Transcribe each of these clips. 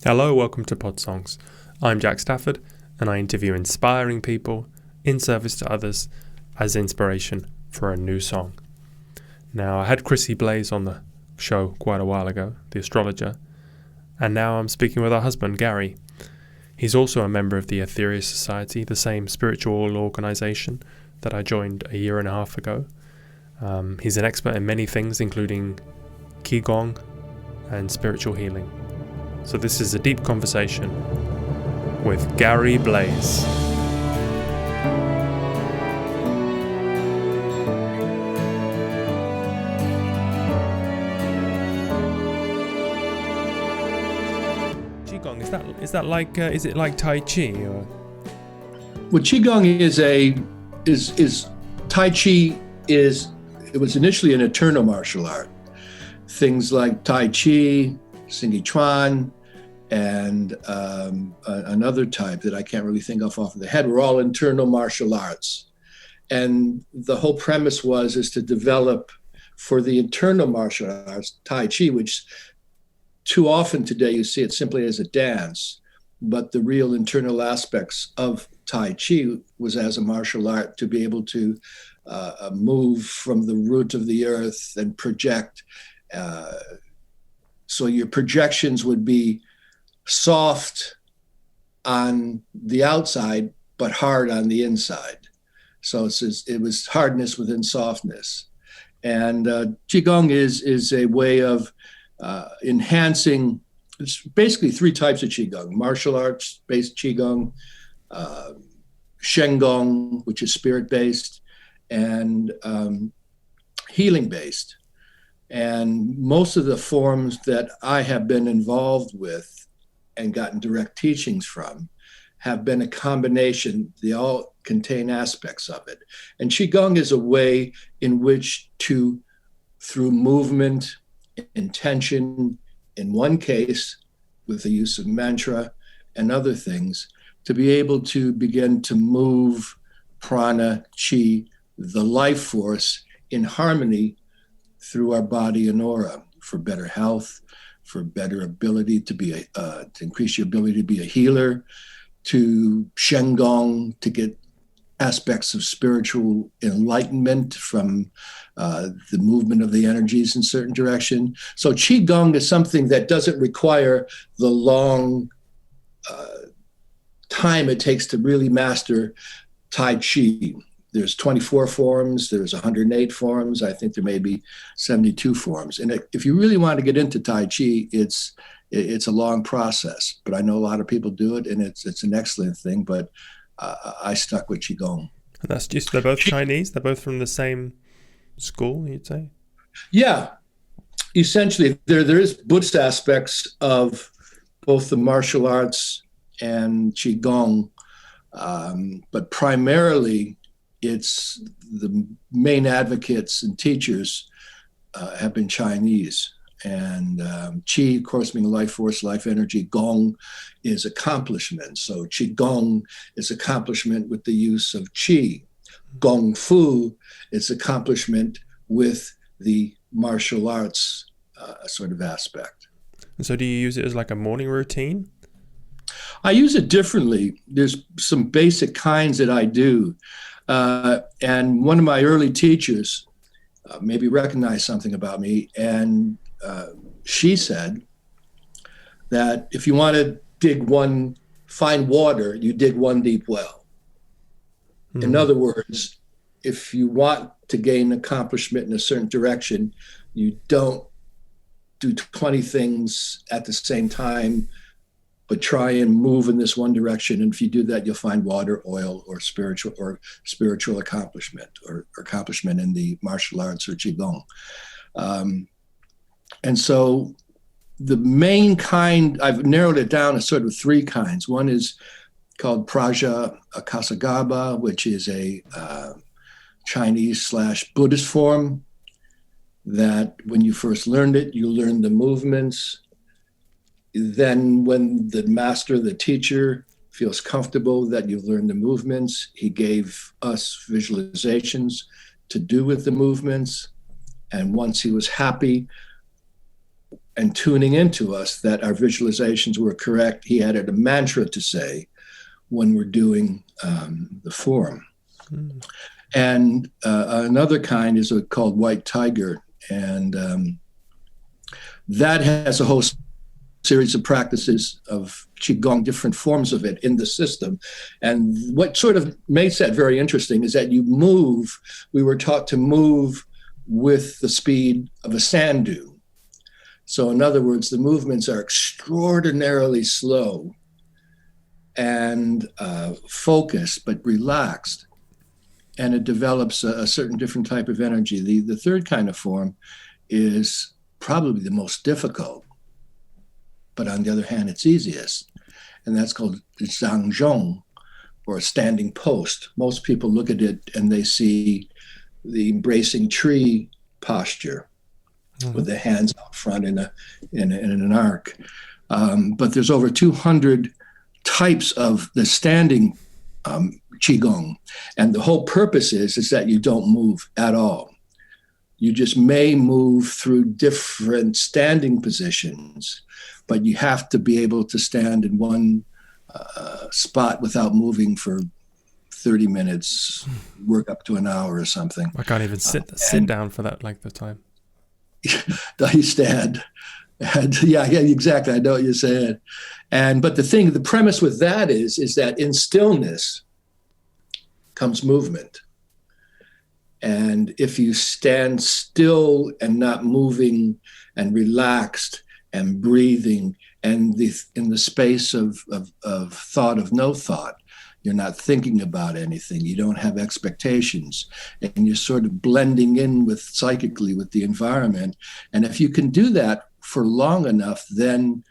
Hello, welcome to Podsongs. I'm Jack Stafford, and I interview inspiring people in service to others as inspiration for a new song. Now, I had Chrissie Blaze on the show quite a while ago, the astrologer, and now I'm speaking with her husband, Gary. He's also a member of the Aetherius Society, the same spiritual organization that I joined a year and a half ago. He's an expert in many things, including qigong and spiritual healing. So this is a deep conversation with Gary Blaze. Qigong, is that like is it like Tai Chi or? Well, qigong is Tai Chi it was initially an eternal martial art. Things like Tai Chi, Singi Chuan, and another type that I can't really think of off the head were all internal martial arts. And the whole premise is to develop for the internal martial arts, Tai Chi, which too often today you see it simply as a dance, but the real internal aspects of Tai Chi was as a martial art to be able to move from the root of the earth and project. So your projections would be soft on the outside, but hard on the inside. So it was hardness within softness. And Qigong is a way of enhancing. It's basically three types of Qigong: martial arts-based Qigong, Shenggong, which is spirit-based, and healing-based. And most of the forms that I have been involved with and gotten direct teachings from have been a combination. They all contain aspects of it. And Qigong is a way in which to, through movement, intention, in one case, with the use of mantra and other things, to be able to begin to move prana, qi, the life force, in harmony through our body and aura for better health, for better ability to increase your ability to be a healer, to Shenggong, to get aspects of spiritual enlightenment from the movement of the energies in certain direction. So Qigong is something that doesn't require the long time it takes to really master Tai Chi. There's 24 forms, there's 108 forms, I think there may be 72 forms. And if you really want to get into Tai Chi, it's a long process, but I know a lot of people do it, and it's an excellent thing, but I stuck with Qigong. And that's just, they're both Chinese? They're both from the same school, you'd say? Yeah, essentially, there is Buddhist aspects of both the martial arts and Qigong, but primarily, it's the main advocates and teachers have been Chinese. And Qi, of course, meaning life force, life energy. Gong is accomplishment. So Qigong is accomplishment with the use of Qi. Gong Fu is accomplishment with the martial arts sort of aspect. And so do you use it as like a morning routine? I use it differently. There's some basic kinds that I do. And one of my early teachers maybe recognized something about me, and she said that if you want to find water, you dig one deep well. Mm-hmm. In other words, if you want to gain accomplishment in a certain direction, you don't do 20 things at the same time, but try and move in this one direction. And if you do that, you'll find water, oil, or spiritual accomplishment, or accomplishment in the martial arts or Qigong. And so the main kind, I've narrowed it down to sort of three kinds. One is called Praja Akasagaba, which is a Chinese/Buddhist form that when you first learned it, you learned the movements. Then when the master, the teacher, feels comfortable that you've learned the movements, he gave us visualizations to do with the movements. And once he was happy and tuning into us that our visualizations were correct. He added a mantra to say when we're doing the form. Mm. And another kind is called White Tiger. And that has a whole series of practices of qigong, different forms of it in the system. And what sort of makes that very interesting is that we were taught to move with the speed of a sand dune. So in other words, the movements are extraordinarily slow and focused, but relaxed. And it develops a certain different type of energy. The third kind of form is probably the most difficult, but on the other hand, it's easiest. And that's called zhangzhong, or a standing post. Most people look at it and they see the embracing tree posture, mm-hmm. with the hands out front in an arc. But there's over 200 types of the standing qigong, and the whole purpose is that you don't move at all. You just may move through different standing positions, but you have to be able to stand in one spot without moving for 30 minutes, work up to an hour or something. I can't even sit down for that length of time. You stand. And yeah, exactly. I know what you're saying. But the premise with that is that in stillness comes movement. And if you stand still and not moving and relaxed and breathing, and in the space of thought, of no thought, you're not thinking about anything, you don't have expectations, and you're sort of blending in psychically with the environment. And if you can do that for long enough, then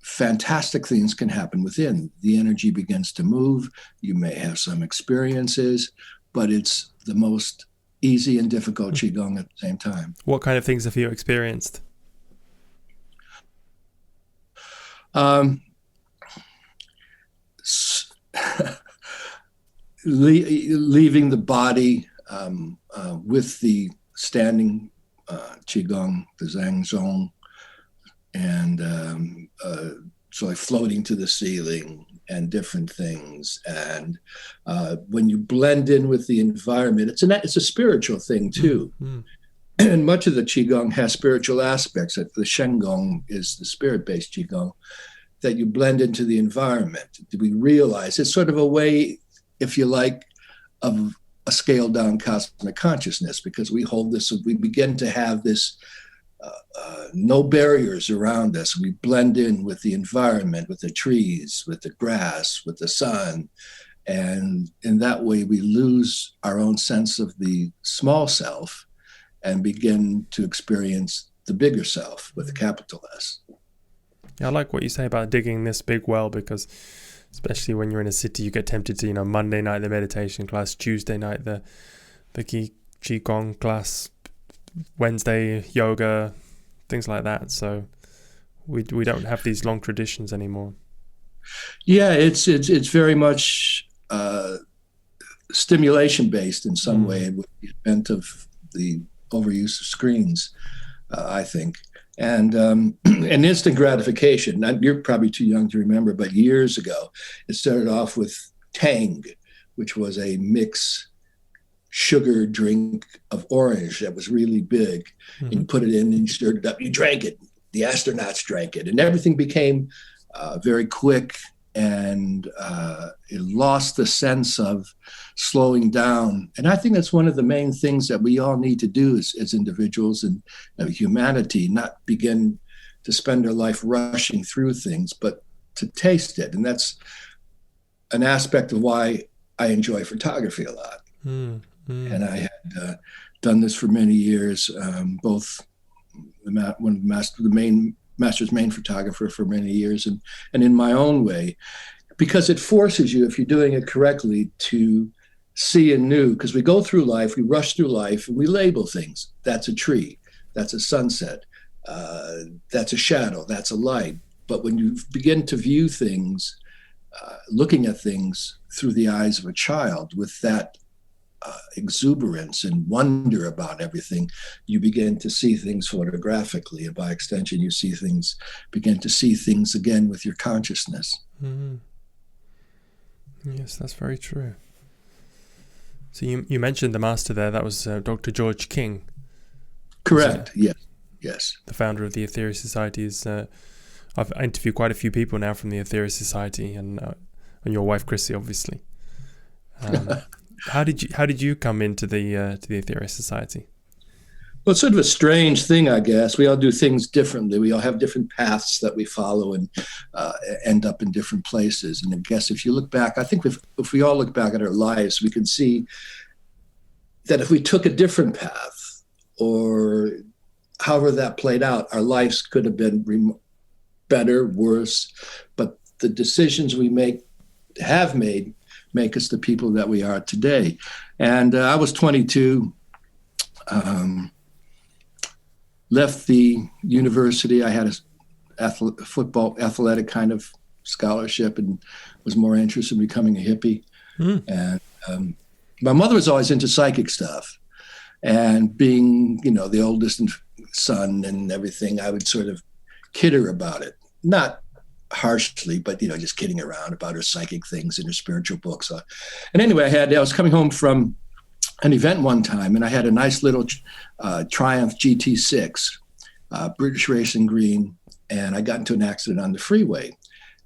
fantastic things can happen within. The energy begins to move. You may have some experiences, but it's the most easy and difficult qigong at the same time. What kind of things have you experienced? Leaving the body with the standing qigong, the zhangzhong, and so like floating to the ceiling and different things. And when you blend in with the environment, it's a spiritual thing too. Mm-hmm. And much of the qigong has spiritual aspects. The shengong is the spirit-based qigong, that you blend into the environment. We realize it's sort of a way, if you like, of a scaled down cosmic consciousness, because we hold this, we begin to have this no barriers around us. We blend in with the environment, with the trees, with the grass, with the sun. And in that way, we lose our own sense of the small self and begin to experience the bigger self with a capital S. Yeah, I like what you say about digging this big well, because especially when you're in a city, you get tempted to, Monday night the meditation class, Tuesday night the qigong class, Wednesday yoga, things like that. So we don't have these long traditions anymore. Yeah, it's very much stimulation based in some way, with the advent of the overuse of screens, I think. And instant gratification. You're probably too young to remember, but years ago, it started off with Tang, which was a mix sugar drink of orange that was really big. Mm-hmm. And you put it in and you stirred it up. You drank it. The astronauts drank it. And everything became very quick, and it lost the sense of slowing down. And I think that's one of the main things that we all need to do as individuals and humanity, not begin to spend our life rushing through things, but to taste it. And that's an aspect of why I enjoy photography a lot. And I had done this for many years, both the master's main photographer for many years, and in my own way, because it forces you, if you're doing it correctly, to see anew. Because we go through life, we rush through life, and we label things. That's a tree, that's a sunset, that's a shadow, that's a light. But when you begin to view things, looking at things through the eyes of a child with that exuberance and wonder about everything, you begin to see things photographically, and by extension, you begin to see things again with your consciousness. Mm-hmm. Yes, that's very true. So you mentioned the master there. That was Dr. George King. Correct. Yes. The founder of the Aetherius Society is. I've interviewed quite a few people now from the Aetherius Society, and your wife Chrissie, obviously. How did you come into the Aetherius Society? Well, it's sort of a strange thing, I guess. We all do things differently. We all have different paths that we follow and end up in different places. And I guess if you look back, I think if we all look back at our lives, we can see that if we took a different path, or however that played out, our lives could have been better, worse. But the decisions we have made make us the people that we are today. And I was 22. Left the university. I had a football athletic kind of scholarship and was more interested in becoming a hippie. And my mother was always into psychic stuff. And being, the oldest son and everything, I would sort of kid her about it. Not harshly, but, just kidding around about her psychic things and her spiritual books. And anyway, I was coming home from an event one time, and I had a nice little Triumph GT6, British racing green, and I got into an accident on the freeway,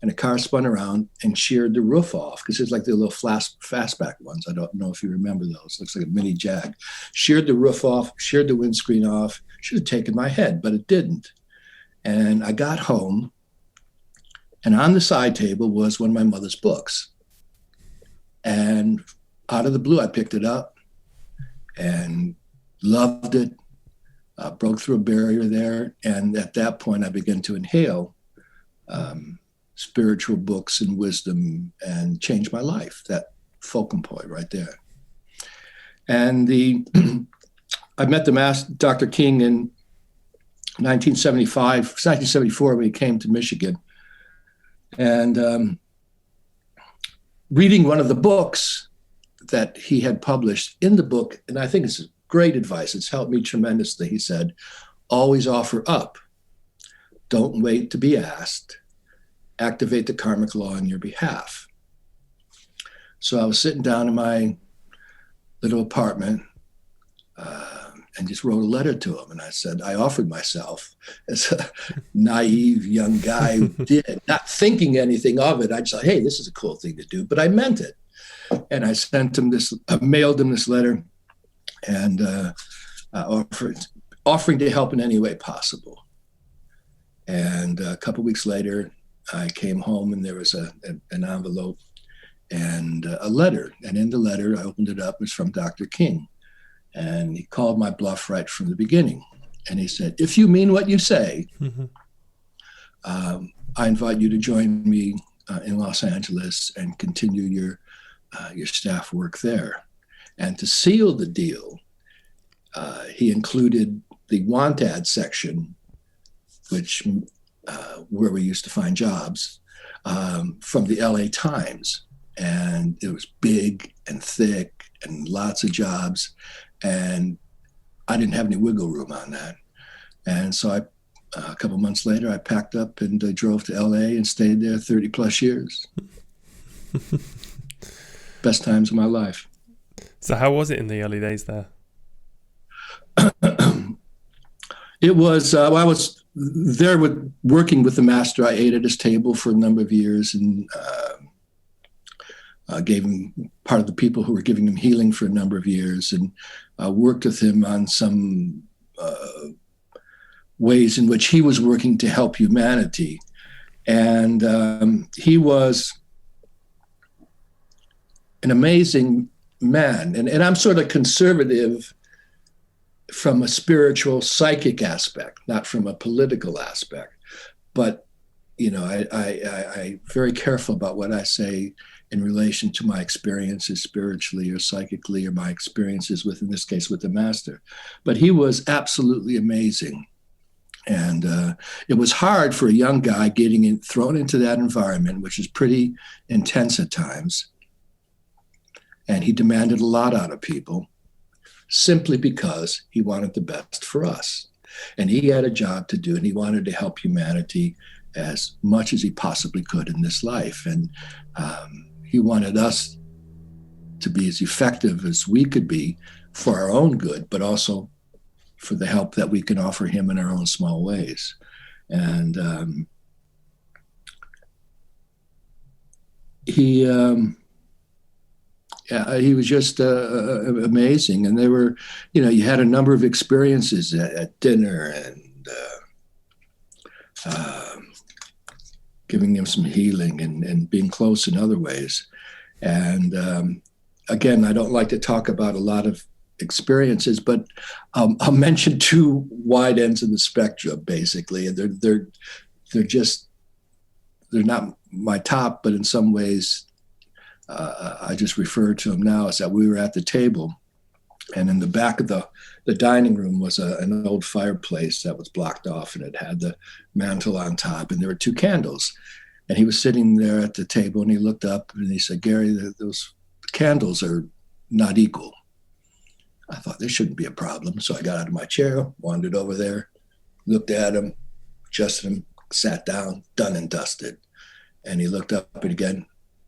and a car spun around and sheared the roof off, because it's like the little fastback ones. I don't know if you remember those. Looks like a mini Jag. Sheared the roof off, sheared the windscreen off. Should have taken my head, but it didn't. And I got home, and on the side table was one of my mother's books. And out of the blue, I picked it up and loved it, broke through a barrier there. And at that point, I began to inhale spiritual books and wisdom and changed my life, that fulcrum point right there. And I met the master, Dr. King, in 1974 when he came to Michigan. And reading one of the books that he had published in the book, and I think it's great advice. It's helped me tremendously. He said, always offer up. Don't wait to be asked. Activate the karmic law on your behalf. So I was sitting down in my little apartment and just wrote a letter to him. And I said, I offered myself as a naive young guy who did, not thinking anything of it. I just thought, hey, this is a cool thing to do. But I meant it. And I mailed him this letter and offering to help in any way possible. And a couple of weeks later, I came home and there was an envelope and a letter. And in the letter, I opened it up. It was from Dr. King. And he called my bluff right from the beginning. And he said, if you mean what you say, I invite you to join me in Los Angeles and continue your staff work there. And to seal the deal, he included the want ad section, which where we used to find jobs, from the LA Times. And it was big and thick and lots of jobs. And I didn't have any wiggle room on that. And so a couple months later, I packed up and drove to LA and stayed there 30 plus years. Best times of my life. So how was it in the early days there? It was, I was there working with the master. I ate at his table for a number of years and gave him part of the people who were giving him healing for a number of years, and worked with him on some ways in which he was working to help humanity. And he was an amazing man. And I'm sort of conservative from a spiritual, psychic aspect, not from a political aspect. But, I'm very careful about what I say in relation to my experiences spiritually or psychically, or my experiences with, in this case, with the master. But he was absolutely amazing. And it was hard for a young guy thrown into that environment, which is pretty intense at times. and he demanded a lot out of people simply because he wanted the best for us. And he had a job to do, and he wanted to help humanity as much as he possibly could in this life. And he wanted us to be as effective as we could be for our own good, but also for the help that we can offer him in our own small ways. And he was just amazing. And they were, you had a number of experiences at dinner and giving him some healing and being close in other ways. And again, I don't like to talk about a lot of experiences, but I'll mention two wide ends of the spectrum, basically. And they're not my top, but in some ways, I just refer to them now as that we were at the table, and in the back of the dining room was an old fireplace that was blocked off, and it had the mantle on top, and there were two candles. And he was sitting there at the table, and he looked up and he said, "Gary, those candles are not equal." I thought there shouldn't be a problem. So I got out of my chair, wandered over there, looked at him, adjusted him, sat down, done and dusted. And he looked up and again,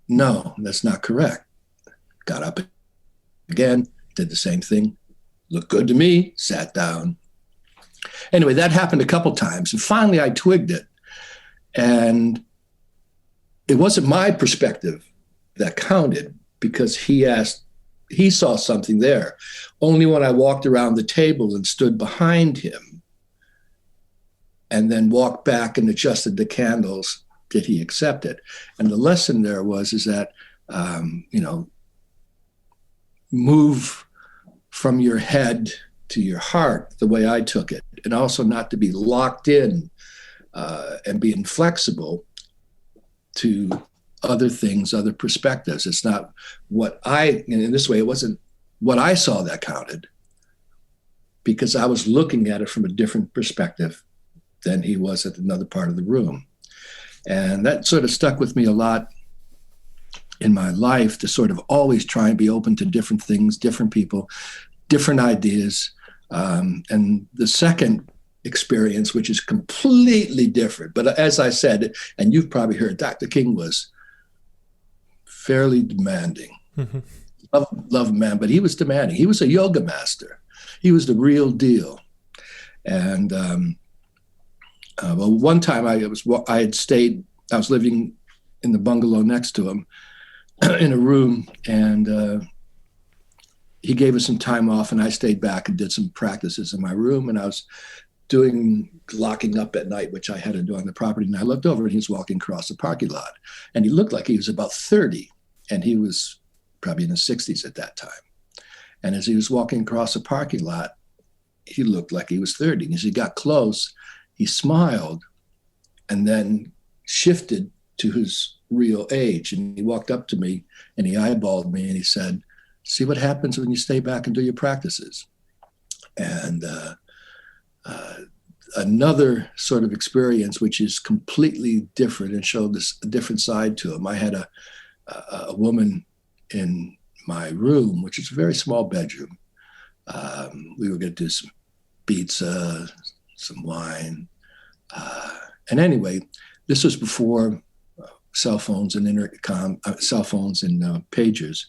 "No, that's not correct." Got up again, did the same thing. Looked good to me, sat down. Anyway, that happened a couple times. And finally I twigged it. And it wasn't my perspective that counted, because he saw something there. Only when I walked around the table and stood behind him and then walked back and adjusted the candles did he accept it. And the lesson there is that, move from your head to your heart, the way I took it, and also not to be locked in and be inflexible to other things, other perspectives. It's not in this way, it wasn't what I saw that counted, because I was looking at it from a different perspective than he was at another part of the room. And that sort of stuck with me a lot in my life, to sort of always try and be open to different things, different people, different ideas. And the second experience, which is completely different, but as I said, and you've probably heard, Dr. King was fairly demanding. Mm-hmm. Love man, but he was demanding. He was a yoga master. He was the real deal. And one time I was living in the bungalow next to him in a room, and he gave us some time off, and I stayed back and did some practices in my room, and I was locking up at night, which I had to do on the property. And I looked over and he was walking across the parking lot, and he looked like he was about 30, and he was probably in his 60s at that time. And as he was walking across the parking lot, he looked like he was 30. And as he got close, he smiled and then shifted to his real age. And he walked up to me and he eyeballed me and he said, "See what happens when you stay back and do your practices." And another sort of experience, which is completely different and showed a different side to him. I had a woman in my room, which is a very small bedroom. We were going to do some pizza, some wine. And anyway, this was before cell phones and pagers,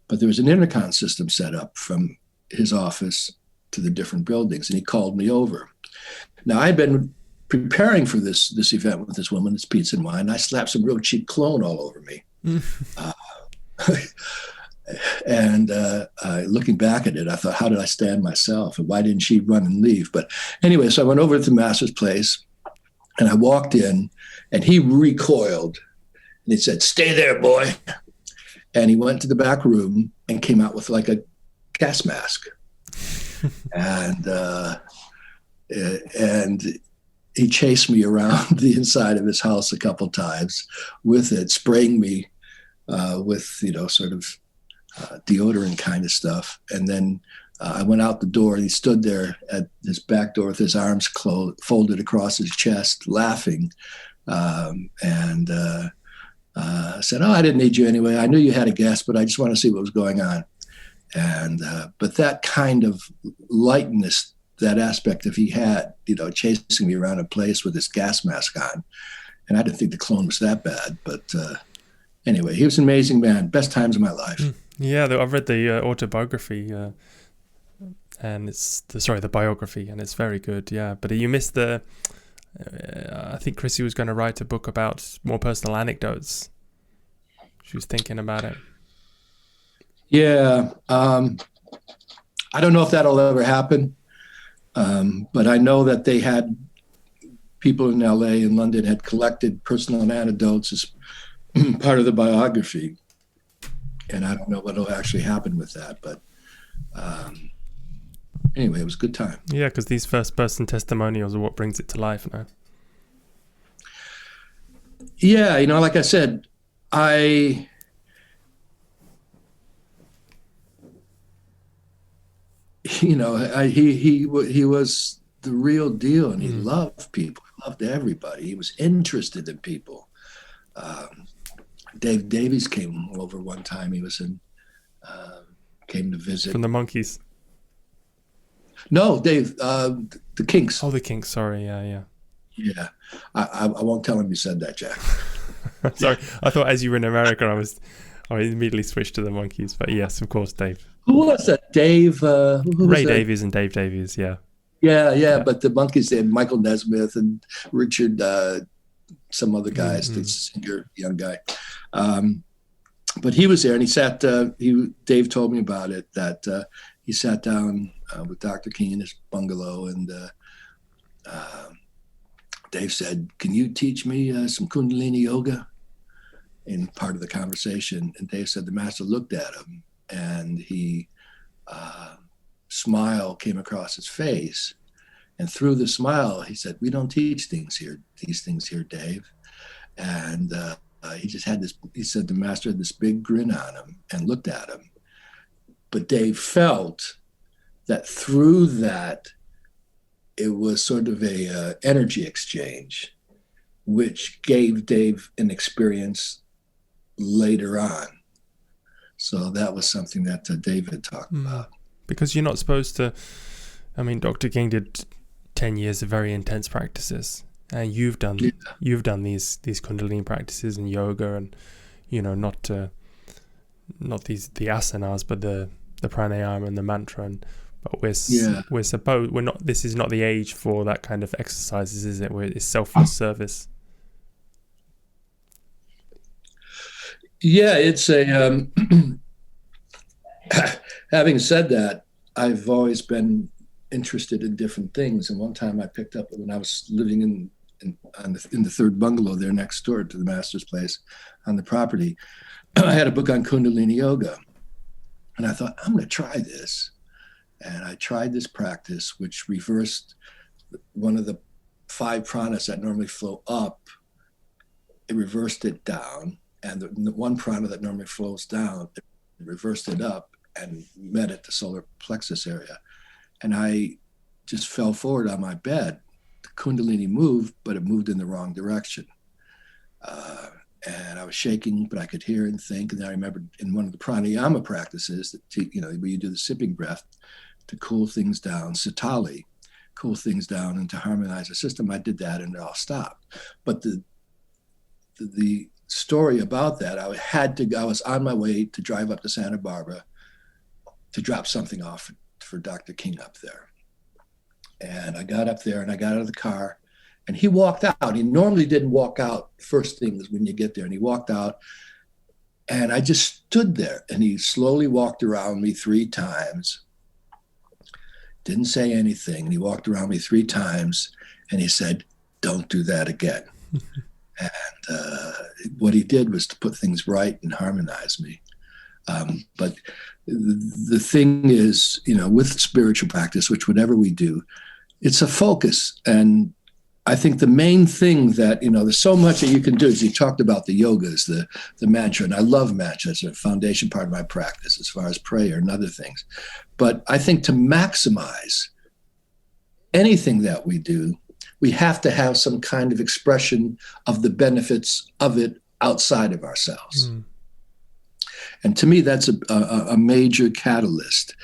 but there was an intercom system set up from his office to the different buildings, and he called me over. Now, I'd been preparing for this event with this woman, this pizza and wine. I slapped some real cheap cologne all over me. And looking back at it, I thought, how did I stand myself? And why didn't she run and leave? But anyway, so I went over to the master's place, and I walked in, and he recoiled. And he said, "Stay there, boy." And he went to the back room and came out with like a gas mask. And he chased me around the inside of his house a couple times with it, spraying me with, sort of deodorant kind of stuff. And then I went out the door, and he stood there at his back door with his arms folded across his chest, laughing. I said, "Oh, I didn't need you anyway. I knew you had a guest, but I just want to see what was going on." And but that kind of lightness, that aspect that he had, chasing me around a place with his gas mask on, and I didn't think the clone was that bad. But anyway, he was an amazing man. Best times of my life. Yeah, I've read the autobiography, and the biography, and it's very good. Yeah, but you missed the. I think Chrissie was going to write a book about more personal anecdotes. She was thinking about it. Yeah, I don't know if that'll ever happen, but I know that they had people in LA and London had collected personal anecdotes as part of the biography, and I don't know what will actually happen with that. But anyway, it was a good time. Yeah, because these first-person testimonials are what brings it to life now. Yeah, like I said, he was the real deal, and he loved people. He loved everybody. He was interested in people. Dave Davies came over one time. He was came to visit. From the Monkees? No, Dave, the Kinks. Oh, the Kinks. Sorry, yeah. Yeah, I won't tell him you said that, Jack. Sorry, I thought as you were in America, I immediately switched to the Monkees. But yes, of course, Dave. Who was that? Dave? Ray Davies and Dave Davies, yeah. Yeah. But the Monkees, they had Michael Nesmith and Richard, some other guys, the singer, young guy. But he was there, and he sat. Dave told me about it, that he sat down with Dr. King in his bungalow, and Dave said, "Can you teach me some Kundalini yoga?" In part of the conversation, and Dave said the master looked at him, and he smile came across his face, and through the smile he said, "We don't teach these things here, Dave." And he just had this. He said the master had this big grin on him and looked at him, but Dave felt that through that, it was sort of a energy exchange, which gave Dave an experience later on. So that was something that David talked about. Because you're not supposed to. I mean, Dr. King did 10 years of very intense practices, and you've done these Kundalini practices and yoga, and not the asanas, but the pranayama and the mantra. But we're not. This is not the age for that kind of exercises, is it? Where it's selfless service. Yeah, it's a. Having said that, I've always been interested in different things. And one time I picked up, when I was living in the third bungalow there next door to the master's place on the property, I had a book on Kundalini yoga, and I thought, I'm going to try this. And I tried this practice, which reversed one of the 5 pranas that normally flow up. It reversed it down. And the one prana that normally flows down, it reversed it up and met at the solar plexus area. And I just fell forward on my bed. The Kundalini moved, but it moved in the wrong direction. And I was shaking, but I could hear and think. And then I remembered in one of the pranayama practices, where you do the sipping breath to cool things down, Sitali, cool things down and to harmonize the system. I did that and it all stopped. But the story about that, I was on my way to drive up to Santa Barbara to drop something off for Dr. King up there. And I got up there and I got out of the car and he walked out. He normally didn't walk out first things when you get there. And he walked out and I just stood there and he slowly walked around me 3 times. Didn't say anything. And he walked around me 3 times and he said, "Don't do that again." And what he did was to put things right and harmonize me. But the thing is, with spiritual practice, which whatever we do, it's a focus. And I think the main thing that, there's so much that you can do. As you talked about the yogas, the mantra, and I love mantra. It's a foundation part of my practice as far as prayer and other things. But I think to maximize anything that we do, we have to have some kind of expression of the benefits of it outside of ourselves. Mm. And to me, that's a major catalyst.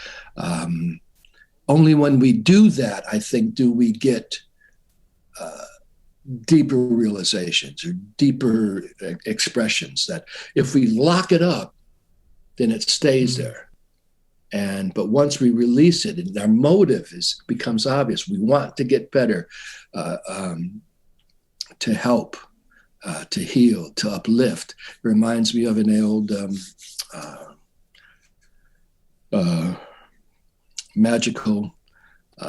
Only when we do that, I think, do we get deeper realizations or deeper expressions, that if we lock it up, then it stays there. But once we release it, and our motive becomes obvious, we want to get better, to help, to heal, to uplift. It reminds me of an old magical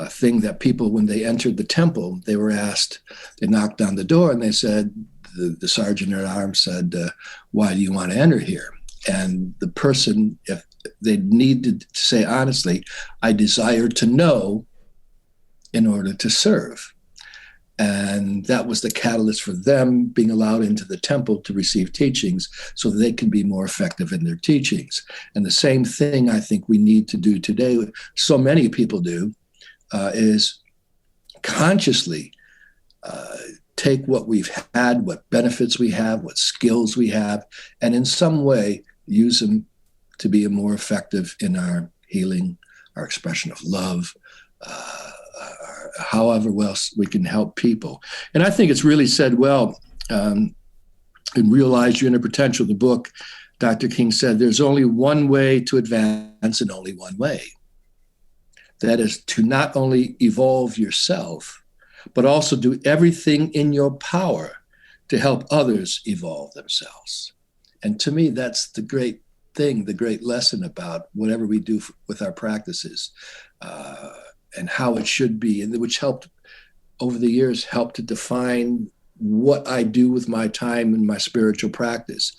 thing that people, when they entered the temple, they were asked, they knocked on the door and they said, the sergeant at arms said, why do you want to enter here? And the person, if they needed to say honestly, I desire to know in order to serve. And that was the catalyst for them being allowed into the temple to receive teachings so that they can be more effective in their teachings. And the same thing I think we need to do today, so many people do, is consciously take what we've had, what benefits we have, what skills we have, and in some way use them to be more effective in our healing, our expression of love, however else we can help people. And I think it's really said well in Realize Your Inner Potential, the book. Dr. King said, there's only one way to advance and only one way. That is to not only evolve yourself, but also do everything in your power to help others evolve themselves. And to me, that's the great thing, the great lesson about whatever we do with our practices, and how it should be, and which helped over the years, helped to define what I do with my time and my spiritual practice.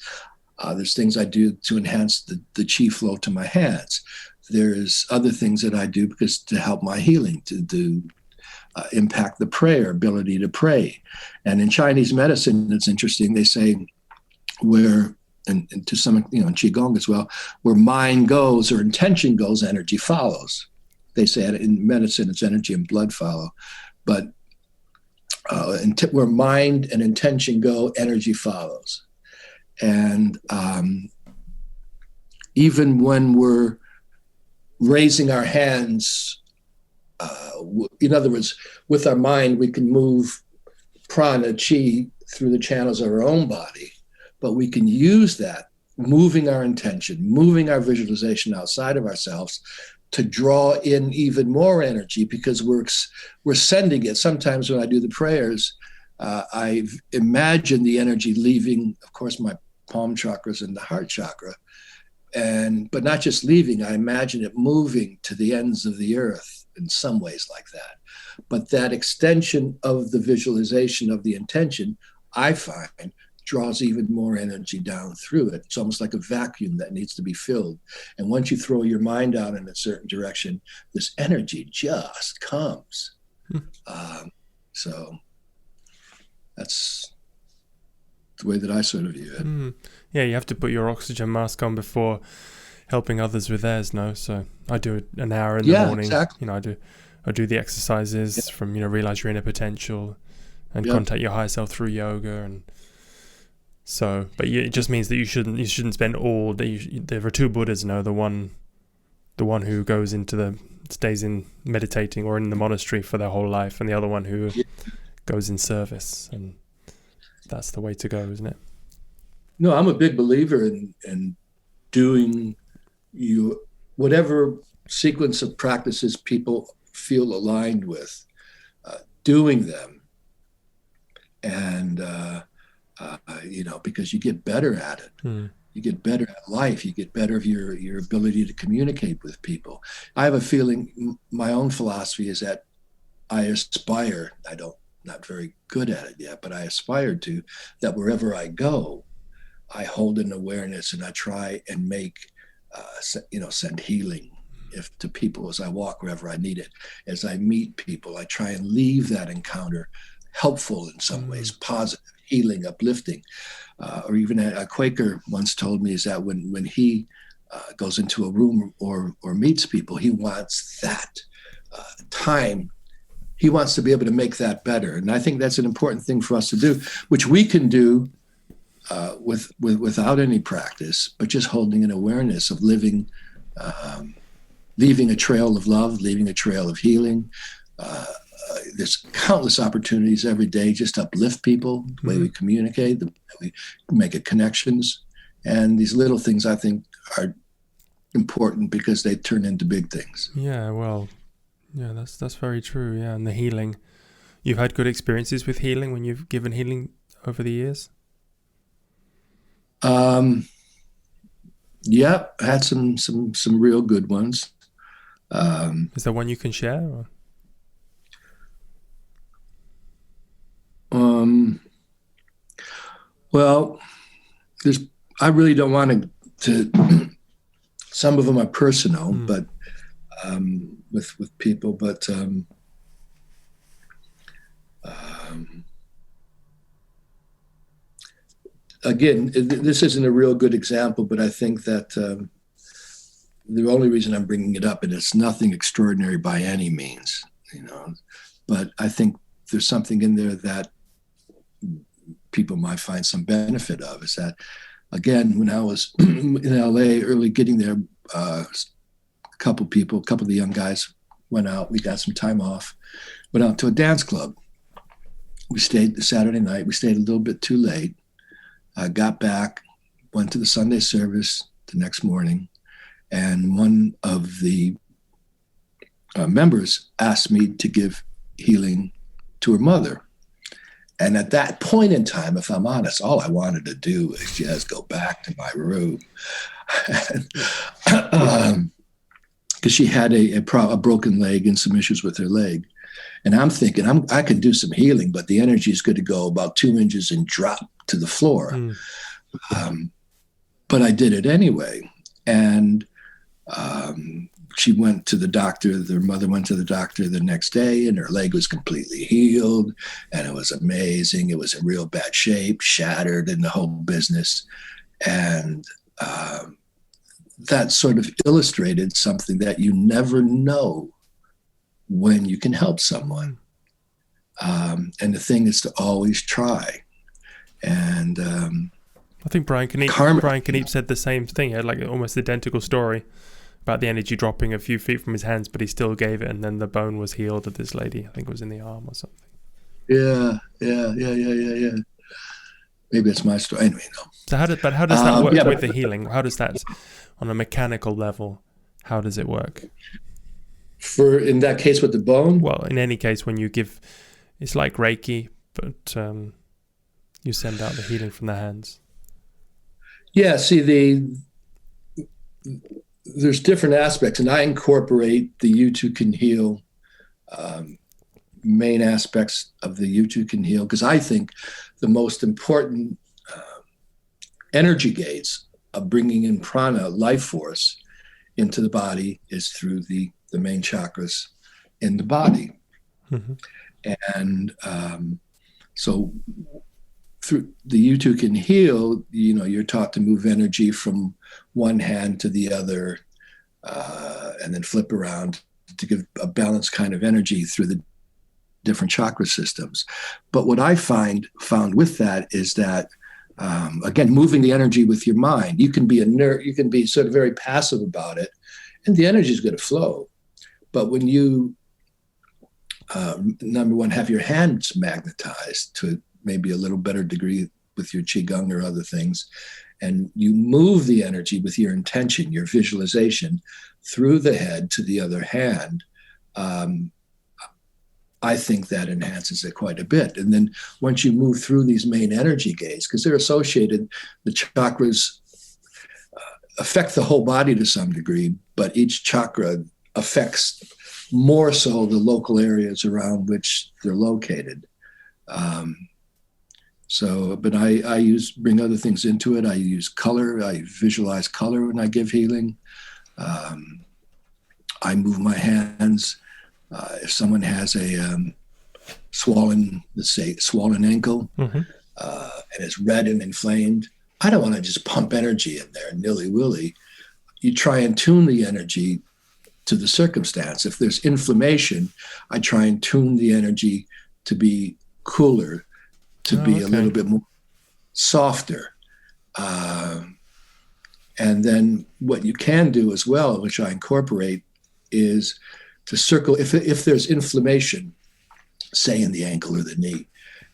There's things I do to enhance the chi flow to my hands. There's other things that I do because to help my healing, to impact the prayer, ability to pray. And in Chinese medicine, it's interesting, they say where, and to some, in qigong as well, where mind goes or intention goes, energy follows. They say in medicine, it's energy and blood follow. But where mind and intention go, energy follows. And even when we're raising our hands, in other words, with our mind, we can move prana, chi, through the channels of our own body, but we can use that, moving our intention, moving our visualization outside of ourselves to draw in even more energy, because we're sending it. Sometimes when I do the prayers, I imagine the energy leaving, of course, my palm chakras and the heart chakra, but not just leaving, I imagine it moving to the ends of the earth in some ways like that. But that extension of the visualization of the intention, I find, draws even more energy down through it. It's almost like a vacuum that needs to be filled. And once you throw your mind out in a certain direction, this energy just comes. So that's the way that I sort of view it. Yeah, you have to put your oxygen mask on before helping others with theirs, no? So I do an hour in the morning. Exactly. I do the exercises from, Realize Your Inner Potential and contact your higher self through yoga. And so, but it just means that you shouldn't spend all day. There are two Buddhas, the one who stays in meditating or in the monastery for their whole life, and the other one who goes in service. And that's the way to go, isn't it? No, I'm a big believer in doing whatever sequence of practices people feel aligned with, doing them. And, because you get better at it. You get better at life. You get better of your ability to communicate with people. I have a feeling, my own philosophy is that I aspire, not very good at it yet, but I aspire to, that wherever I go, I hold an awareness and I try and make, send healing to people as I walk wherever I need it. As I meet people, I try and leave that encounter helpful in some ways, positive, healing, uplifting. Or even a Quaker once told me is that when he goes into a room or meets people, he wants that time. He wants to be able to make that better. And I think that's an important thing for us to do, which we can do without any practice, but just holding an awareness of living, leaving a trail of love, leaving a trail of healing. There's countless opportunities every day just to uplift people, the way we communicate, the way we make connections. And these little things, I think, are important because they turn into big things. Yeah, well, yeah, that's very true. Yeah, and the healing. You've had good experiences with healing when you've given healing over the years? Yeah, I had some real good ones. Is there one you can share? Or? Well, I really don't want to some of them are personal, but with people, but again, this isn't a real good example, but I think that the only reason I'm bringing it up, and it's nothing extraordinary by any means, but I think there's something in there that people might find some benefit of, is that, again, when I was in LA, early getting there, a couple of the young guys went out, we got some time off, went out to a dance club. We stayed Saturday night, we stayed a little bit too late. I got back, went to the Sunday service the next morning, and one of the members asked me to give healing to her mother. And at that point in time, if I'm honest, all I wanted to do was just go back to my room. Because she had a broken leg and some issues with her leg. And I'm thinking, I can do some healing, but the energy is going to go about 2 inches and drop to the floor. But I did it anyway. And she went to the doctor. Their mother went to the doctor the next day, and her leg was completely healed. And it was amazing. It was in real bad shape, shattered in the whole business. And that sort of illustrated something that you never know when you can help someone. And the thing is to always try. And I think Brian Keneep said the same thing. He had like almost identical story about the energy dropping a few feet from his hands, but he still gave it, and then the bone was healed of this lady. I think it was in the arm or something. Yeah. Maybe it's my story. Anyway, no. So how does that work with the healing? How does that, on a mechanical level, how does it work? In that case with the bone? Well, in any case, when you give, it's like Reiki, but you send out the healing from the hands. Yeah, see, there's different aspects, and I incorporate the You Too Can Heal main aspects of the You Too Can Heal, because I think the most important energy gates of bringing in prana, life force, into the body is through the main chakras in the body. And so through the You Too Can Heal, you're taught to move energy from one hand to the other, and then flip around to give a balanced kind of energy through the different chakra systems. But what I found with that is that, again, moving the energy with your mind, you can be you can be sort of very passive about it, and the energy is going to flow. But when you, number one, have your hands magnetized to maybe a little better degree with your qigong or other things, and you move the energy with your intention, your visualization, through the head to the other hand, I think that enhances it quite a bit. And then once you move through these main energy gates, because they're associated, the chakras affect the whole body to some degree, but each chakra affects more so the local areas around which they're located. But I bring other things into it. I use color. I visualize color when I give healing. I move my hands. If someone has a swollen ankle, and it's red and inflamed, I don't want to just pump energy in there nilly-willy. You try and tune the energy to the circumstance. If there's inflammation, I try and tune the energy to be cooler, to be a little bit more softer. And then what you can do as well, which I incorporate, is to circle, if there's inflammation, say in the ankle or the knee,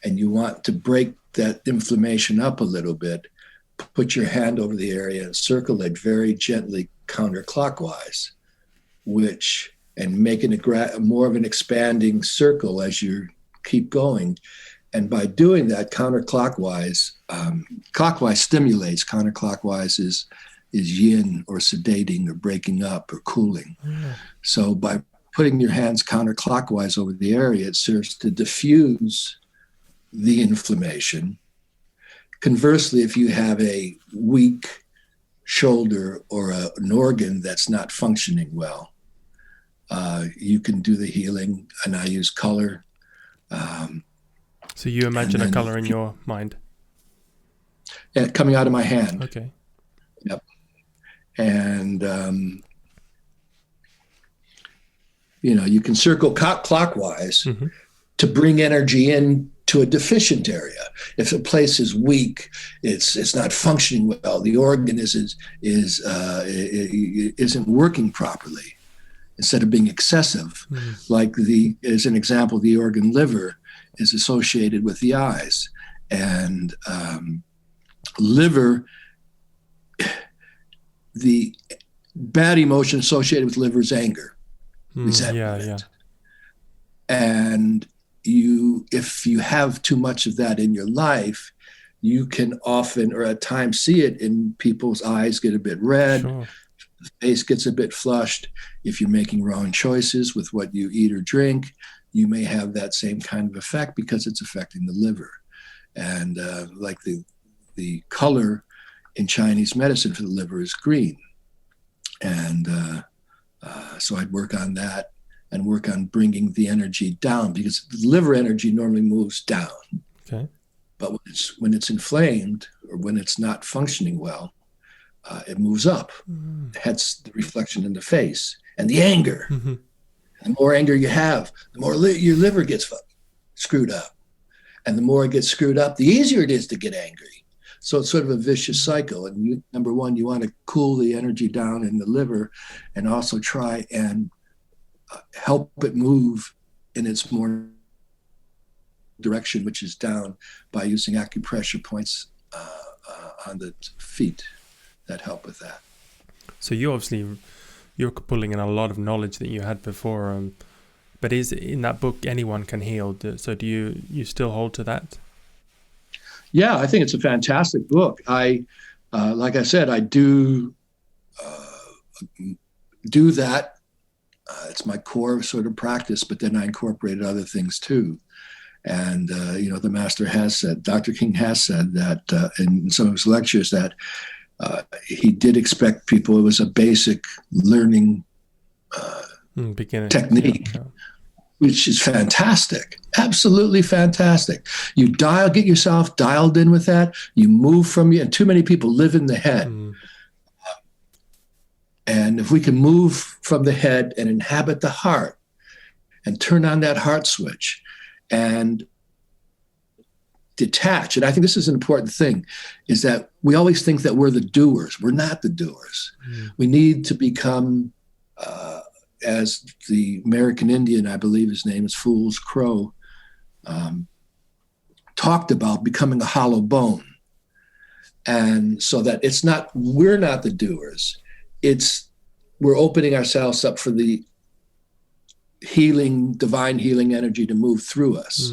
and you want to break that inflammation up a little bit, put your hand over the area and circle it very gently counterclockwise, and making it more of an expanding circle as you keep going. And by doing that counterclockwise, clockwise stimulates, counterclockwise is yin, or sedating, or breaking up, or cooling. Mm. So by putting your hands counterclockwise over the area, it serves to diffuse the inflammation. Conversely, if you have a weak shoulder or an organ that's not functioning well, you can do the healing, and I use color. So you imagine a color in your mind? Yeah, coming out of my hand. Okay. Yep. And, you can circle clockwise to bring energy in to a deficient area. If a place is weak, it's not functioning well, the organ isn't working properly. Instead of being excessive, like as an example, the organ liver is associated with the eyes, and liver, the bad emotion associated with liver is anger, resentment. Yeah. And if you have too much of that in your life, you can often, or at times, see it in people's eyes get a bit red. Sure. The face gets a bit flushed. If you're making wrong choices with what you eat or drink, you may have that same kind of effect because it's affecting the liver. And like the color in Chinese medicine for the liver is green. And so I'd work on that and work on bringing the energy down, because the liver energy normally moves down. Okay. But when it's inflamed, or when it's not functioning well, it moves up. Hence the reflection in the face and the anger. Mm-hmm. The more anger you have, the more your liver gets screwed up. And the more it gets screwed up, the easier it is to get angry. So it's sort of a vicious cycle. And number one, you want to cool the energy down in the liver, and also try and help it move in its more direction, which is down, by using acupressure points on the feet that help with that. So you're pulling in a lot of knowledge that you had before, but is in that book anyone can heal? So do you still hold to that? Yeah, I think it's a fantastic book. Like I said, I do that. It's my core sort of practice, but then I incorporated other things too. And, the master has said, Dr. King has said that in some of his lectures, that he did expect people, it was a basic learning technique, which is fantastic, absolutely fantastic. You get yourself dialed in with that, you move from you, and too many people live in the head. And if we can move from the head and inhabit the heart and turn on that heart switch and detach, and I think this is an important thing, is that we always think that we're the doers. We're not the doers. We need to become, as the American Indian, I believe his name is Fool's Crow, talked about, becoming a hollow bone. And so that we're not the doers. We're opening ourselves up for the healing, divine healing energy to move through us.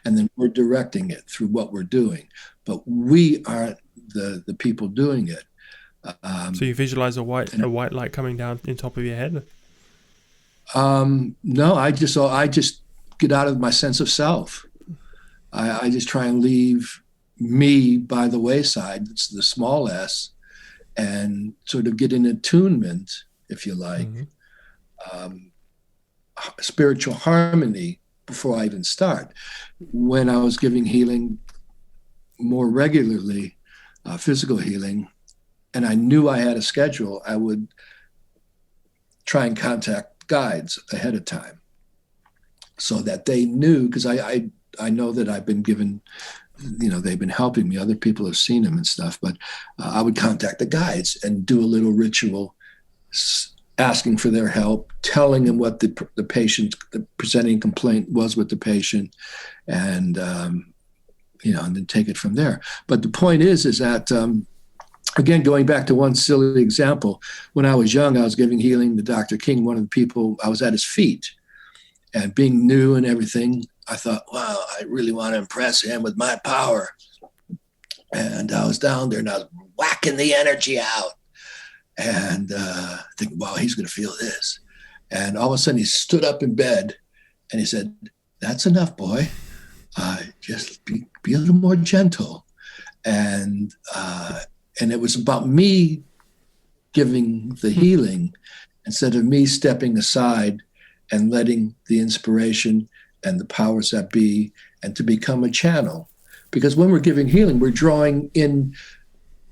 And then we're directing it through what we're doing. But we aren't the people doing it. So you visualize a white light coming down in top of your head? No, I just get out of my sense of self. I just try and leave me by the wayside. It's the small s, and sort of get in attunement, if you like, spiritual harmony before I even start. When I was giving healing more regularly, physical healing, and I knew I had a schedule, I would try and contact guides ahead of time so that they knew, because I know that I've been given they've been helping me. Other people have seen them and stuff, but I would contact the guides and do a little ritual, asking for their help, telling them what the patient, the presenting complaint was with the patient, and and then take it from there. But the point is that again, going back to one silly example, when I was young, I was giving healing to Dr. King. One of the people, I was at his feet, and being new and everything, I thought, wow, I really want to impress him with my power. And I was down there and I was whacking the energy out and thinking, wow, he's going to feel this. And all of a sudden he stood up in bed and he said, that's enough, boy. Just be a little more gentle. And it was about me giving the healing instead of me stepping aside and letting the inspiration and the powers that be, and to become a channel. Because when we're giving healing, we're drawing in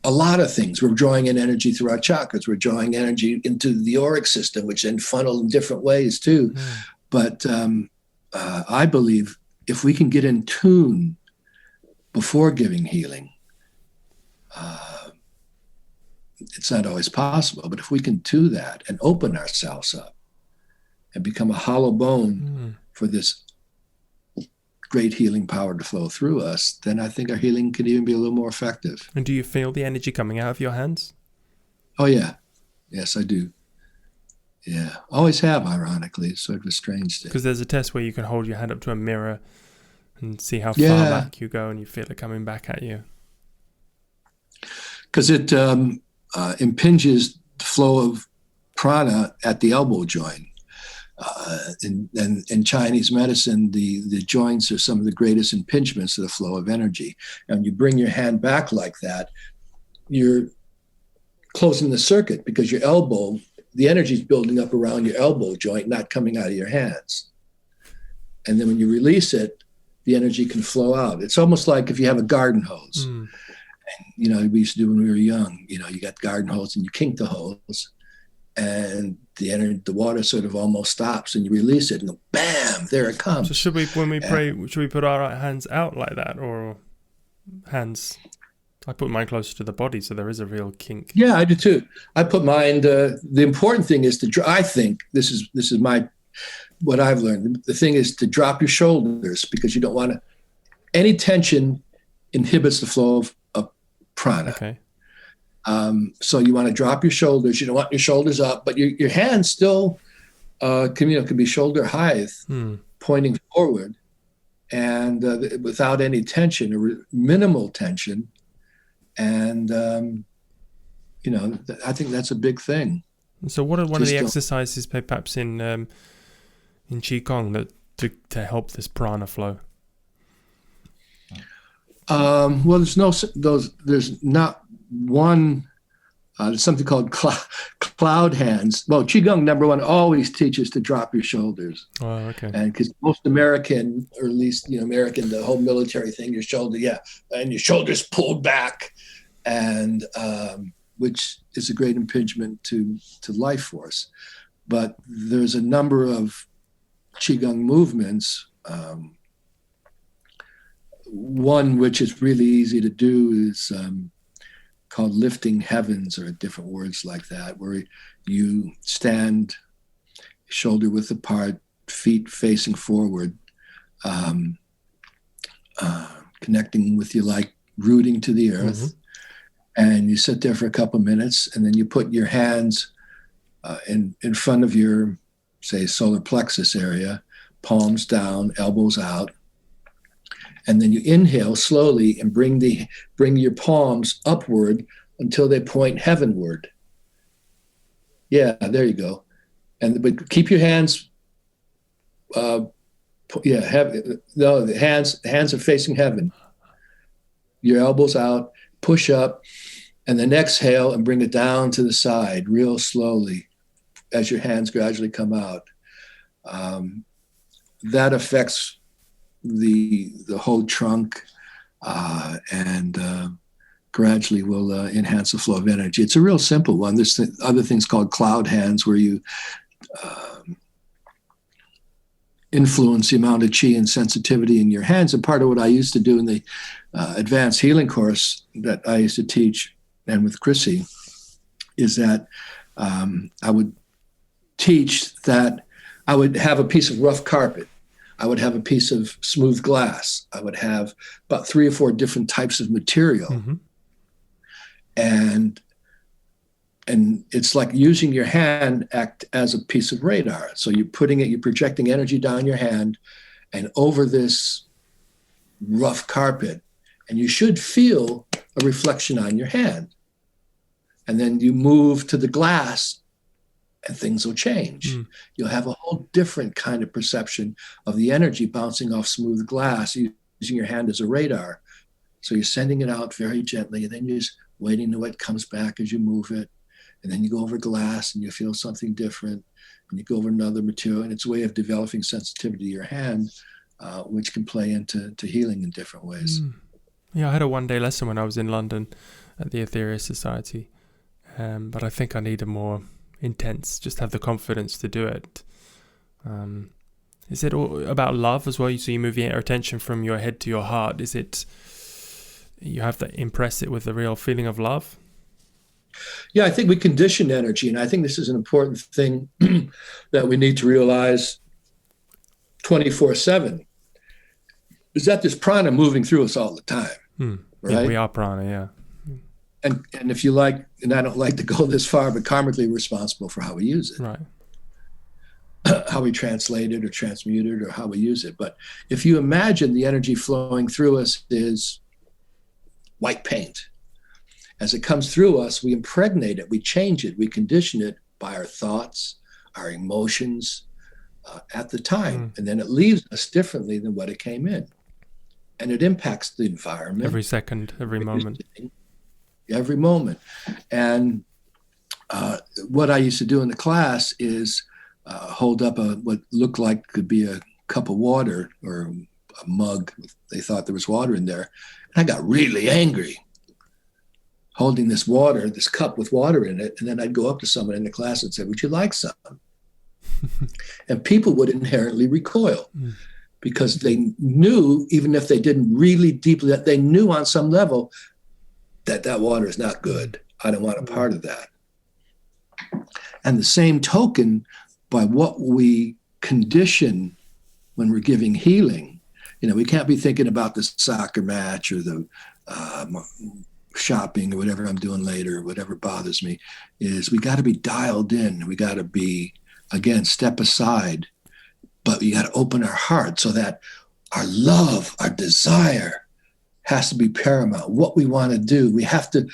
a lot of things. We're drawing in energy through our chakras. We're drawing energy into the auric system, which then funnel in different ways too. But I believe if we can get in tune before giving healing, it's not always possible, but if we can do that and open ourselves up and become a hollow bone for this great healing power to flow through us, then I think our healing could even be a little more effective. And do you feel the energy coming out of your hands? Oh, yeah. Yes, I do. Yeah. Always have, ironically. It's sort of a strange thing. Because there's a test where you can hold your hand up to a mirror and see how far back you go, and you feel it coming back at you. Because it impinges the flow of prana at the elbow joint. In Chinese medicine, the joints are some of the greatest impingements of the flow of energy. And you bring your hand back like that, you're closing the circuit because your elbow, the energy is building up around your elbow joint, not coming out of your hands. And then when you release it, the energy can flow out. It's almost like if you have a garden hose. And, we used to do when we were young, you got garden hose and you kink the hose. And the water sort of almost stops, and you release it, and bam, there it comes. So should we, when we pray, should we put our hands out like that, or hands? I put mine closer to the body, so there is a real kink. Yeah, I do too. I put mine. The important thing is I think this is what I've learned. The thing is to drop your shoulders, because you don't want to. Any tension inhibits the flow of prana. Okay. So you want to drop your shoulders. You don't want your shoulders up, but your hands still can be shoulder height, pointing forward, and without any tension or minimal tension. And I think that's a big thing. So what are one of the exercises perhaps in qigong that to help this prana flow? Well, there's not one. There's something called cloud hands. Well, qigong number one always teaches to drop your shoulders. Oh, okay. And because most American, or at least American, the whole military thing, your shoulder, and your shoulders pulled back, and which is a great impingement to life force. But there's a number of qigong movements. One which is really easy to do is called lifting heavens, or different words like that, where you stand shoulder width apart, feet facing forward, connecting with rooting to the earth. And you sit there for a couple minutes, and then you put your hands in front of your, say, solar plexus area, palms down, elbows out. And then you inhale slowly and bring your palms upward until they point heavenward. Yeah, there you go. But keep your hands. The hands are facing heaven. Your elbows out. Push up, and then exhale and bring it down to the side, real slowly, as your hands gradually come out. That affects the whole trunk, and gradually will enhance the flow of energy. It's a real simple one. There's other things called cloud hands, where you influence the amount of chi and sensitivity in your hands. And part of what I used to do in the advanced healing course that I used to teach, and with Chrissie, is that I would teach that I would have a piece of rough carpet. I would have a piece of smooth glass. I would have about 3 or 4 different types of material. Mm-hmm. And it's like using your hand act as a piece of radar. So you're projecting energy down your hand and over this rough carpet, and you should feel a reflection on your hand. And then you move to the glass and things will change. You'll have a whole different kind of perception of the energy bouncing off smooth glass, using your hand as a radar. So you're sending it out very gently, and then you're just waiting till it comes back as you move it. And then you go over glass and you feel something different, and you go over another material, and it's a way of developing sensitivity to your hand, which can play into healing in different ways. Yeah, I had a one-day lesson when I was in London at the Aetherius Society, but I think I need a more intense, just have the confidence to do it. Is it all about love as well? So you move your attention from your head to your heart. Is it, you have to impress it with the real feeling of love? Yeah, I think we condition energy, and I think this is an important thing that we need to realize 24/7, is that there's prana moving through us all the time, right? Yeah, we are prana, yeah. And if you like, and I don't like to go this far, but karmically we're responsible for how we use it. Right. How we translate it or transmute it or how we use it. But if you imagine the energy flowing through us is white paint, as it comes through us, we impregnate it, we change it, we condition it by our thoughts, our emotions at the time. And then it leaves us differently than what it came in. And it impacts the environment. Every second, every moment. Every moment. And what I used to do in the class is hold up what looked like could be a cup of water or a mug. They thought there was water in there. And I got really angry holding this water, this cup with water in it. And then I'd go up to someone in the class and say, would you like some? And people would inherently recoil because they knew, even if they didn't really deeply, that they knew on some level that water is not good. I don't want a part of that. And the same token, by what we condition when we're giving healing, we can't be thinking about the soccer match or the shopping or whatever I'm doing later, whatever bothers me, is we got to be dialed in. We got to be, again, step aside, but we got to open our heart so that our love, our desire has to be paramount. What we want to do, we have to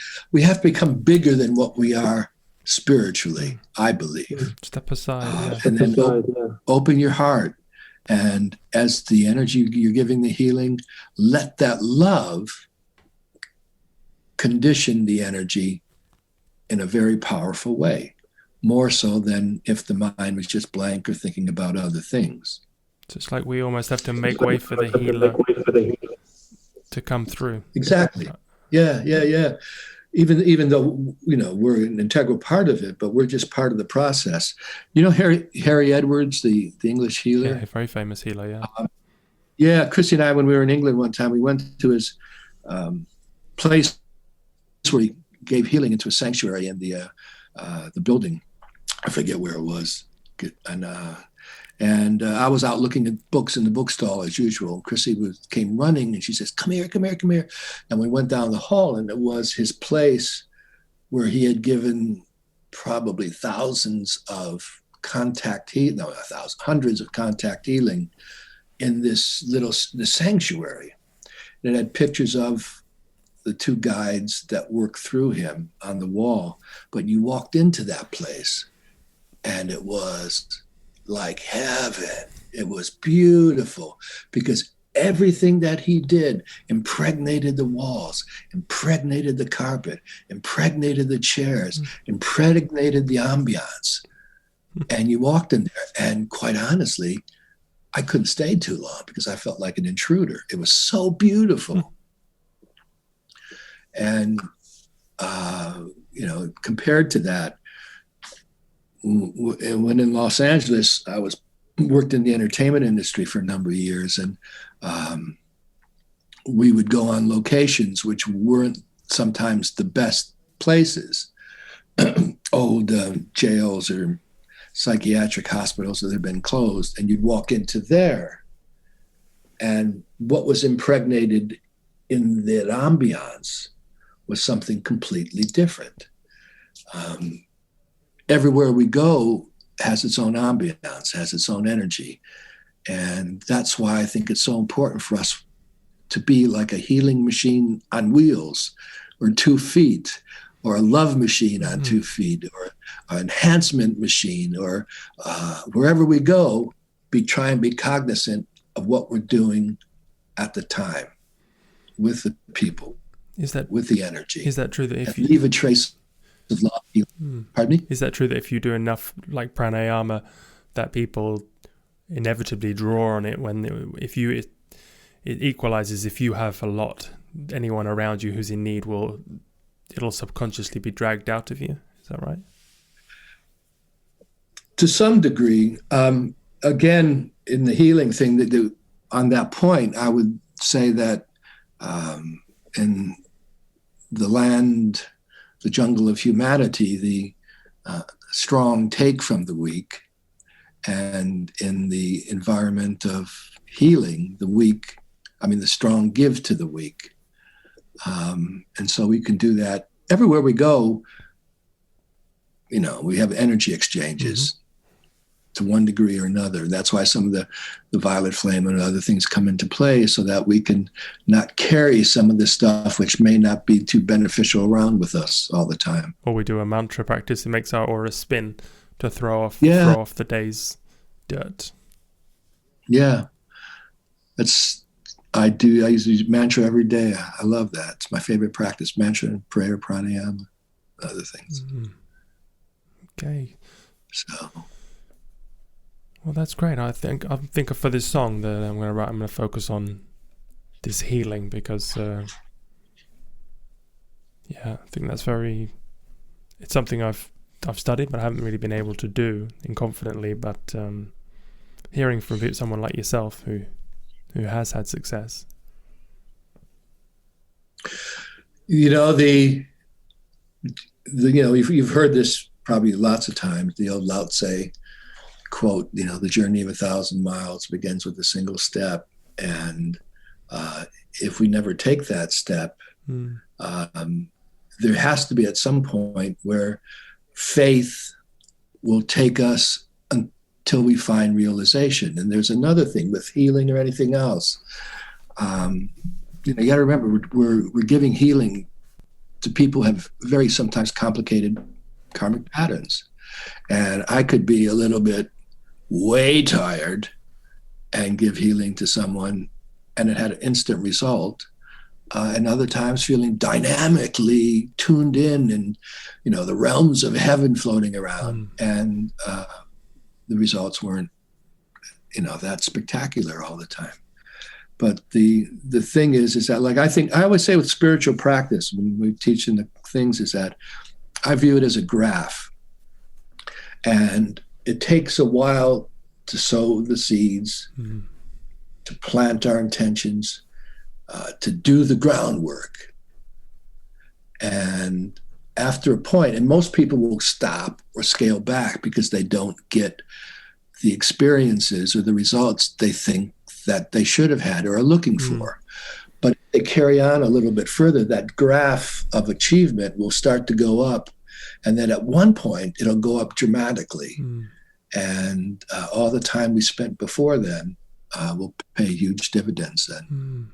become bigger than what we are spiritually, I believe. Step aside. And then open your heart. And as the energy you're giving the healing, let that love condition the energy in a very powerful way, more so than if the mind was just blank or thinking about other things. So it's like we almost have to make way for the healer to come through. Exactly. Yeah. Even though, we're an integral part of it, but we're just part of the process. Harry Edwards, the English healer? Yeah, a very famous healer, yeah. Yeah, Chrissie and I, when we were in England one time, we went to his place where he gave healing into a sanctuary in the building. I forget where it was. And I was out looking at books in the bookstall as usual. Chrissie came running and she says, come here. And we went down the hall, and it was his place where he had given probably hundreds of contact healing in the sanctuary. And it had pictures of the 2 guides that worked through him on the wall. But you walked into that place and it was like heaven. It was beautiful because everything that he did impregnated the walls, impregnated the carpet, impregnated the chairs, impregnated the ambiance. And you walked in there, and quite honestly, I couldn't stay too long because I felt like an intruder. It was so beautiful. And, compared to that, when in Los Angeles, I worked in the entertainment industry for a number of years, and we would go on locations which weren't sometimes the best places, old jails or psychiatric hospitals that had been closed, and you'd walk into there, and what was impregnated in that ambiance was something completely different. Everywhere we go has its own ambiance, has its own energy. And that's why I think it's so important for us to be like a healing machine on wheels, or 2 feet, or a love machine on 2 feet, or an enhancement machine, or wherever we go, try and be cognizant of what we're doing at the time with the people, with the energy. Is that true that if you leave a trace of love? Pardon me? Is that true that if you do enough like pranayama, that people inevitably draw on it it equalizes? If you have a lot, anyone around you who's in need it'll subconsciously be dragged out of you. Is that right? To some degree. Again, in the healing thing, on that point, I would say that in the land, the jungle of humanity, the strong take from the weak, and in the environment of healing, the strong give to the weak. And so we can do that everywhere we go. We have energy exchanges to one degree or another. That's why some of the violet flame and other things come into play, so that we can not carry some of the stuff which may not be too beneficial around with us all the time. Or we do a mantra practice. It makes our aura spin to throw off the day's dirt. Yeah. I use mantra every day. I love that. It's my favorite practice. Mantra, prayer, pranayama, other things. Okay. So, well, that's great. I'm thinking for this song that I'm going to focus on this healing, because I think that's it's something I've studied, but I haven't really been able to do confidently. But hearing from someone like yourself who has had success. You've heard this probably lots of times, the old Lao Tse quote, the journey of 1,000 miles begins with a single step. And if we never take that step, there has to be at some point where faith will take us until we find realization. And there's another thing with healing or anything else. You got to remember, we're giving healing to people who have very sometimes complicated karmic patterns. And I could be a little bit way tired and give healing to someone, and it had an instant result. And other times feeling dynamically tuned in and, the realms of heaven floating around. And the results weren't, that spectacular all the time. But the thing is that, I always say with spiritual practice, when we teach in the things, is that I view it as a graph. And it takes a while to sow the seeds, to plant our intentions, to do the groundwork. And after a point, and most people will stop or scale back because they don't get the experiences or the results they think that they should have had or are looking for. But if they carry on a little bit further, that graph of achievement will start to go up. And then at one point, it'll go up dramatically. And all the time we spent before then will pay huge dividends then.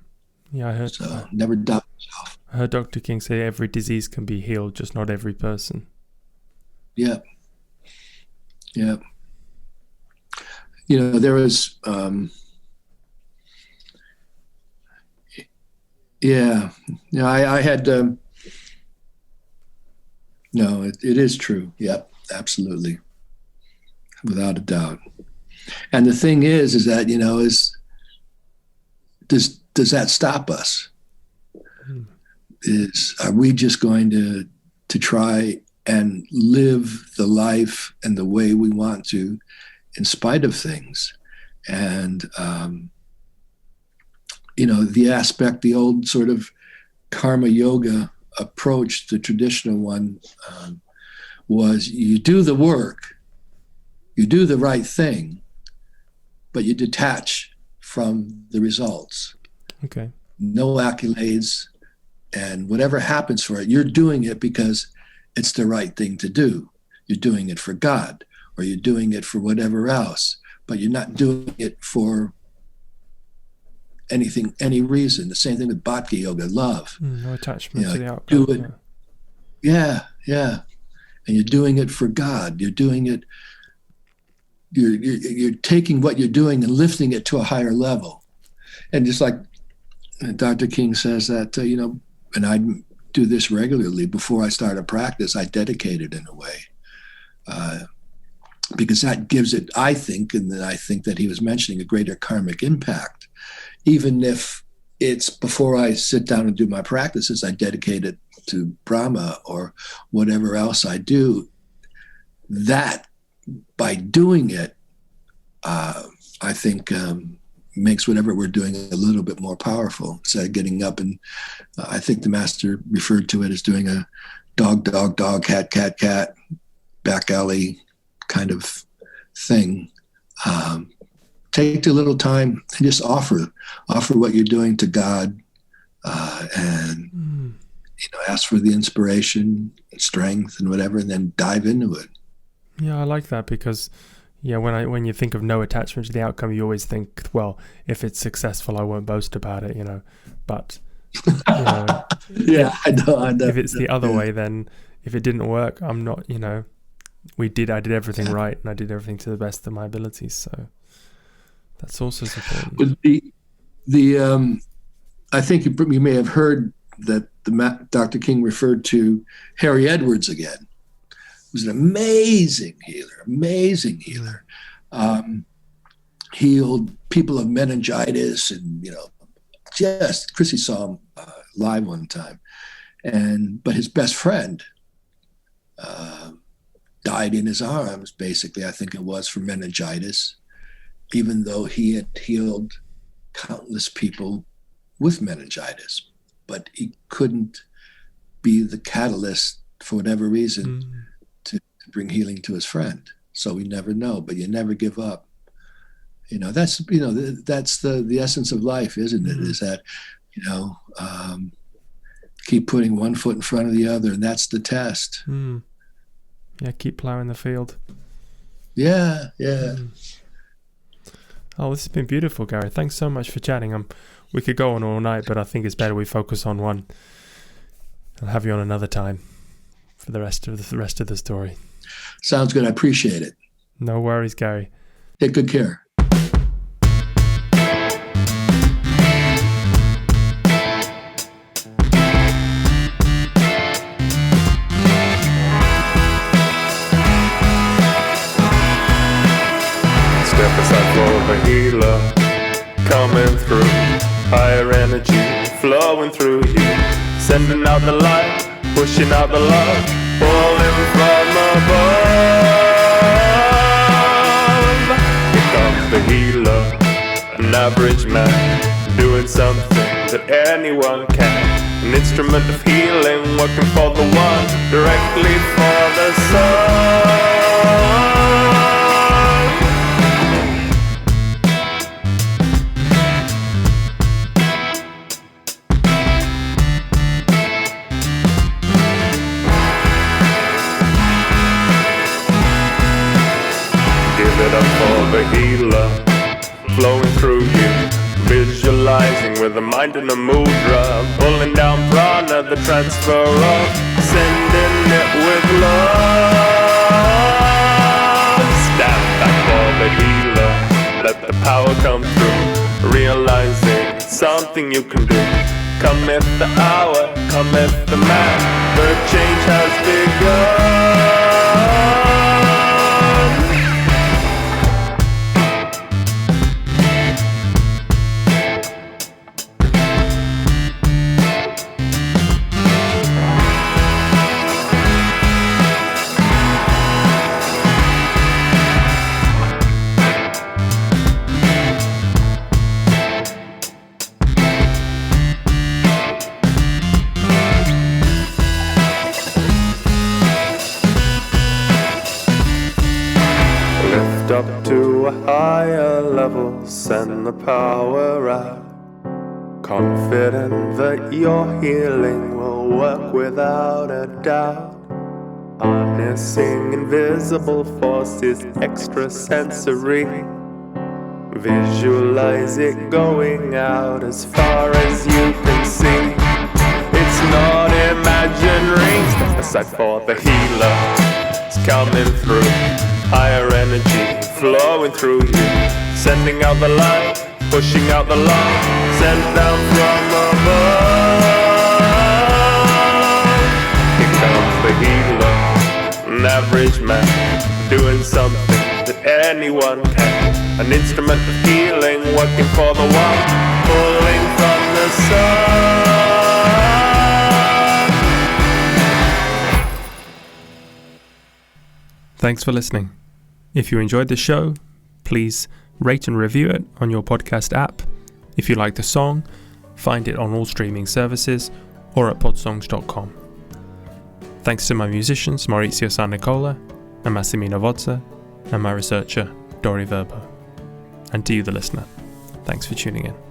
Yeah, I heard. So never doubt yourself. I heard Dr. King say every disease can be healed, just not every person. Yeah. Yeah. There was, I had, no, it is true. Yep, absolutely. Without a doubt. And the thing is that, does that stop us? Are we just going to try and live the life and the way we want to, in spite of things? And the old sort of karma yoga approach, the traditional one, was you do the work, you do the right thing, but you detach from the results. Okay. No accolades, and whatever happens for it, you're doing it because it's the right thing to do. You're doing it for God, or you're doing it for whatever else, but you're not doing it for anything, any reason. The same thing with bhakti yoga, love. No attachment to the outcome. Do it. Yeah. And you're doing it for God. You're doing it. You're taking what you're doing and lifting it to a higher level. And just like Dr. King says that, and I do this regularly before I start a practice, I dedicate it in a way. Because that gives it, I think, and then I think that he was mentioning a greater karmic impact. Even if it's before I sit down and do my practices, I dedicate it to Brahma or whatever else I do. That, by doing it, I think makes whatever we're doing a little bit more powerful. Instead of getting up and, I think the master referred to it as doing a dog, dog, dog, cat, cat, cat, back alley kind of thing. Take a little time and just offer what you're doing to God, and ask for the inspiration, strength, and whatever, and then dive into it. Yeah, I like that because, when you think of no attachment to the outcome, you always think, well, if it's successful, I won't boast about it, But yeah, I know. If it's the other way, then if it didn't work, I'm not. I did everything right, and I did everything to the best of my abilities. So. That's also important. But I think you may have heard that Dr. King referred to Harry Edwards again. He was an amazing healer. Healed people of meningitis, and just Chrissie saw him live one time, but his best friend died in his arms. Basically, I think it was for meningitis. Even though he had healed countless people with meningitis, but he couldn't be the catalyst for whatever reason to bring healing to his friend. So we never know, but you never give up. That's the essence of life, isn't it? Is that, keep putting one foot in front of the other, and that's the test. Yeah, keep plowing the field. Yeah. Oh, this has been beautiful, Gary. Thanks so much for chatting. We could go on all night, but I think it's better we focus on one. I'll have you on another time for the rest of the story. Sounds good. I appreciate it. No worries, Gary. Take good care. Step aside for the healer, coming through, higher energy flowing through you, sending out the light, pushing out the love, falling from above. Here comes the healer, an average man, doing something that anyone can, an instrument of healing, working for the one, directly for the soul. Give it up for the healer, flowing through you, visualizing with a mind and a mudra, pulling down prana, the transfer of, sending it with love. Stand back for the healer, let the power come through, realizing it's something you can do. Cometh the hour, cometh the man, the change has begun. up to a higher level, send the power out. Confident that your healing will work without a doubt. Harnessing invisible forces, extrasensory. Visualize it going out as far as you can see. It's not imaginary. Step aside for the healer. It's coming through. Higher energy flowing through you. Sending out the light, pushing out the light. Sent down from above. Here comes the healer. An average man doing something that anyone can. An instrument of healing, working for the one, pulling from the sun. Thanks for listening. If you enjoyed the show, please rate and review it on your podcast app. If you like the song, find it on all streaming services or at podsongs.com. Thanks to my musicians Maurizio San Nicola and Massimino Vozza, and my researcher Dori Verbo. And to you, the listener, thanks for tuning in.